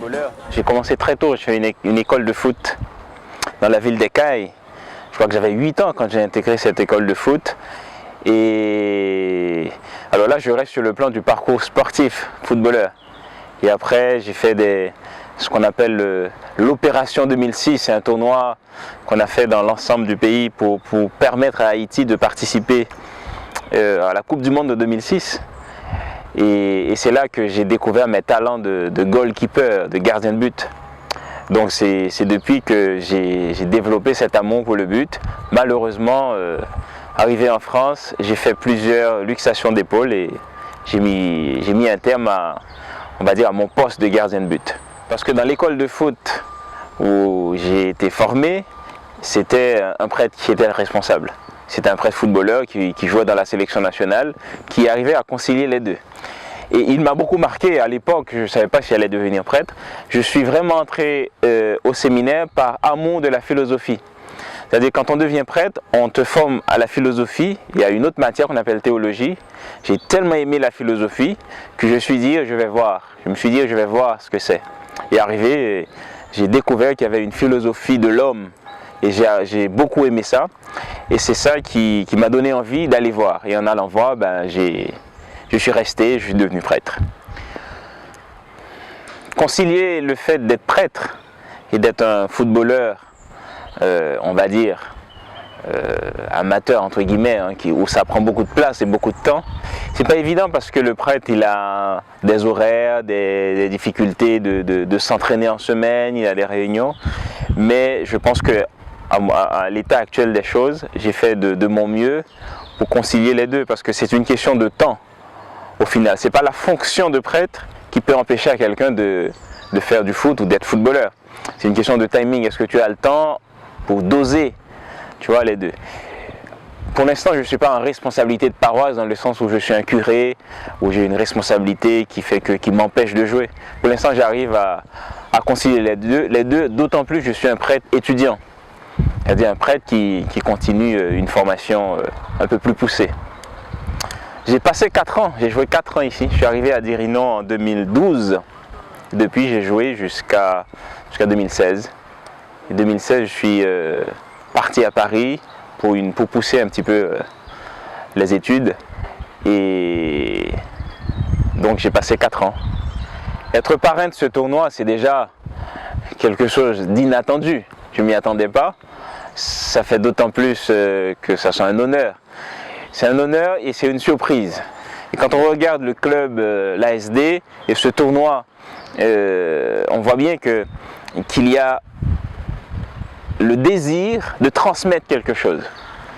footballeur. J'ai commencé très tôt, j'ai fait une école de foot dans la ville d'Écailles. Je crois que j'avais 8 ans quand j'ai intégré cette école de foot. Et alors là, je reste sur le plan du parcours sportif, footballeur. Et après, j'ai fait ce qu'on appelle l'opération 2006. C'est un tournoi qu'on a fait dans l'ensemble du pays pour permettre à Haïti de participer à la Coupe du Monde de 2006. Et c'est là que j'ai découvert mes talents de goalkeeper, de gardien de but. Donc c'est depuis que j'ai développé cet amour pour le but. Malheureusement, arrivé en France, j'ai fait plusieurs luxations d'épaule et j'ai mis un terme on va dire, à mon poste de gardien de but. Parce que dans l'école de foot où j'ai été formé, c'était un prêtre qui était le responsable. C'était un prêtre footballeur qui jouait dans la sélection nationale, qui arrivait à concilier les deux. Et il m'a beaucoup marqué à l'époque, je ne savais pas si j'allais devenir prêtre. Je suis vraiment entré au séminaire par amour de la philosophie. C'est-à-dire quand on devient prêtre, on te forme à la philosophie. Il y a une autre matière qu'on appelle théologie. J'ai tellement aimé la philosophie que je me suis dit, je vais voir ce que c'est. Et arrivé, j'ai découvert qu'il y avait une philosophie de l'homme. Et j'ai beaucoup aimé ça. Et c'est ça qui m'a donné envie d'aller voir. Et en allant voir, je suis resté, je suis devenu prêtre. Concilier le fait d'être prêtre et d'être un footballeur, on va dire, amateur entre guillemets, hein, où ça prend beaucoup de place et beaucoup de temps, c'est pas évident parce que le prêtre il a des horaires, des difficultés de s'entraîner en semaine, il a des réunions, mais je pense que à l'état actuel des choses, j'ai fait de mon mieux pour concilier les deux parce que c'est une question de temps. Au final, c'est pas la fonction de prêtre qui peut empêcher à quelqu'un de faire du foot ou d'être footballeur. C'est une question de timing. Est-ce que tu as le temps pour doser, tu vois, les deux. Pour l'instant, je ne suis pas en responsabilité de paroisse dans le sens où je suis un curé, où j'ai une responsabilité qui m'empêche de jouer. Pour l'instant, j'arrive à concilier les deux, d'autant plus que je suis un prêtre étudiant. C'est-à-dire un prêtre qui continue une formation un peu plus poussée. J'ai passé 4 ans, j'ai joué 4 ans ici. Je suis arrivé à Dirinon en 2012. Depuis, j'ai joué jusqu'à 2016. En 2016, je suis parti à Paris pour pousser un petit peu les études. Et donc, j'ai passé 4 ans. Être parrain de ce tournoi, c'est déjà quelque chose d'inattendu. Je ne m'y attendais pas. Ça fait d'autant plus que ça soit un honneur. C'est un honneur et c'est une surprise. Et quand on regarde le club, l'ASD et ce tournoi, on voit bien qu'il y a le désir de transmettre quelque chose.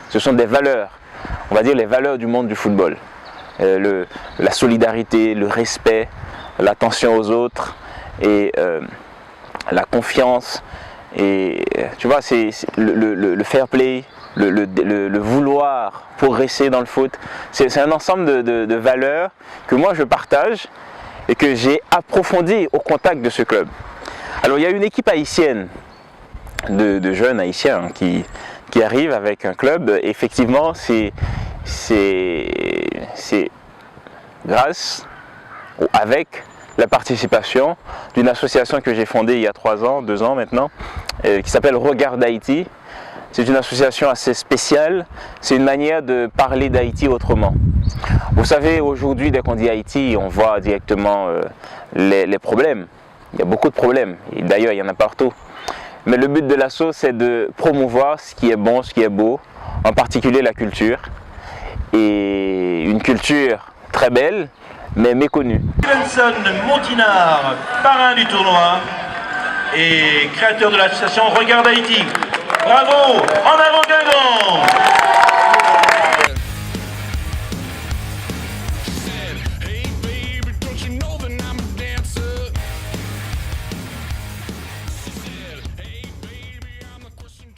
Ce sont des valeurs, on va dire les valeurs du monde du football. La solidarité, le respect, l'attention aux autres et la confiance. Et tu vois, c'est le fair play, le vouloir progresser dans le foot. C'est un ensemble de valeurs que moi je partage et que j'ai approfondi au contact de ce club. Alors il y a une équipe haïtienne, de jeunes haïtiens qui arrivent avec un club. Effectivement, c'est grâce ou avec la participation d'une association que j'ai fondée il y a 2 ans maintenant, qui s'appelle Regard d'Haïti. C'est une association assez spéciale, c'est une manière de parler d'Haïti autrement. Vous savez, aujourd'hui, dès qu'on dit Haïti, on voit directement les problèmes. Il y a beaucoup de problèmes, et d'ailleurs il y en a partout. Mais le but de l'asso, c'est de promouvoir ce qui est bon, ce qui est beau, en particulier la culture. Et une culture très belle, mais méconnue. Stevenson Montinard, parrain du tournoi et créateur de l'association Regard d'Haïti. Bravo, en avant Guingamp.